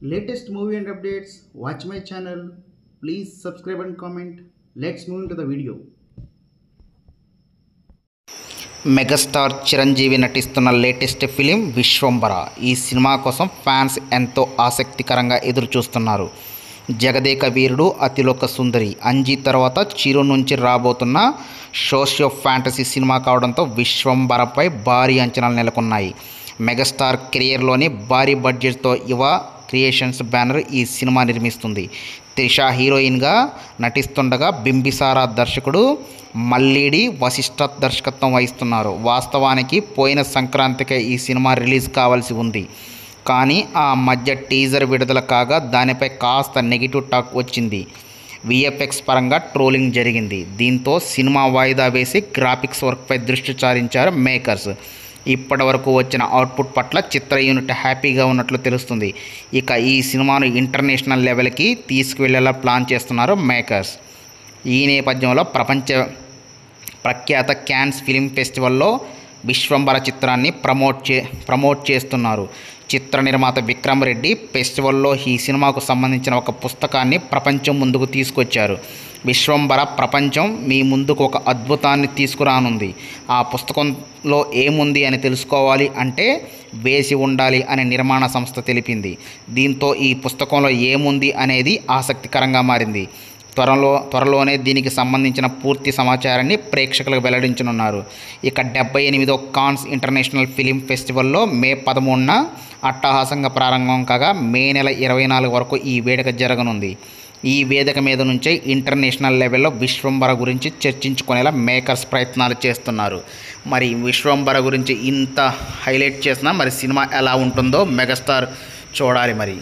Latest movie and updates, watch my channel. Please subscribe and comment. Let's move into the video. Megastar Chiranjeevi నటిస్తున్న latest film Vishwambhara. ఈ cinema కోసం fans ఎంతో ఆసక్తికరంగా ఎదురు చూస్తున్నారు. జగదేక వీరుడు, అతిలోక సుందరి, అంజీ తర్వాత చిరు నుంచి రాబోతున్న సోషియో ఫ్యాంటసీ సినిమా కావడంతో విశ్వంబరపై భారీ అంచనాలు నెలకొన్నాయి. మెగాస్టార్ కెరియర్లోని భారీ బడ్జెట్తో యువ క్రియేషన్స్ బ్యానర్ ఈ సినిమా నిర్మిస్తుంది. త్రిష హీరోయిన్గా నటిస్తుండగా బింబిసారా దర్శకుడు మల్లీడి వశిష్ఠ దర్శకత్వం వహిస్తున్నారు. వాస్తవానికి పోయిన సంక్రాంతికే ఈ సినిమా రిలీజ్ కావాల్సి ఉంది. కానీ ఆ మధ్య టీజర్ విడుదల కాగా దానిపై కాస్త నెగిటివ్ టాక్ వచ్చింది. విఎఫ్ఎక్స్ పరంగా ట్రోలింగ్ జరిగింది. దీంతో సినిమా వాయిదా వేసి గ్రాఫిక్స్ వర్క్పై దృష్టి సారించారు మేకర్స్. ఇప్పటి వరకు వచ్చిన అవుట్పుట్ పట్ల చిత్ర యూనిట్ హ్యాపీగా ఉన్నట్లు తెలుస్తుంది. ఇక ఈ సినిమాను ఇంటర్నేషనల్ లెవెల్కి తీసుకువెళ్లేలా ప్లాన్ చేస్తున్నారు మేకర్స్. ఈ నేపథ్యంలో ప్రఖ్యాత క్యాన్స్ ఫిలిం ఫెస్టివల్లో విశ్వంబర చిత్రాన్ని ప్రమోట్ చేస్తున్నారు. చిత్ర నిర్మాత విక్రమ్ రెడ్డి ఫెస్టివల్లో ఈ సినిమాకు సంబంధించిన ఒక పుస్తకాన్ని ప్రపంచం ముందుకు తీసుకొచ్చారు. విశ్వంబర ప్రపంచం మీ ముందుకు ఒక అద్భుతాన్ని తీసుకురానుంది. ఆ పుస్తకంలో ఏముంది అని తెలుసుకోవాలి అంటే వేసి ఉండాలి అని నిర్మాణ సంస్థ తెలిపింది. దీంతో ఈ పుస్తకంలో ఏముంది అనేది ఆసక్తికరంగా మారింది. త్వరలోనే దీనికి సంబంధించిన పూర్తి సమాచారాన్ని ప్రేక్షకులకు వెల్లడించనున్నారు. ఇక 78వ కాన్స్ ఇంటర్నేషనల్ ఫిలిం ఫెస్టివల్లో మే 13న అట్టహాసంగా ప్రారంభం కాగా మే నెల 24 వరకు ఈ వేడుక జరగనుంది. ఈ వేదిక మీద నుంచే ఇంటర్నేషనల్ లెవెల్లో విశ్వంబర గురించి చర్చించుకునేలా మేకర్స్ ప్రయత్నాలు చేస్తున్నారు. మరి విశ్వంబర గురించి ఇంత హైలైట్ చేసినా మరి సినిమా ఎలా ఉంటుందో మెగాస్టార్ చూడాలి మరి.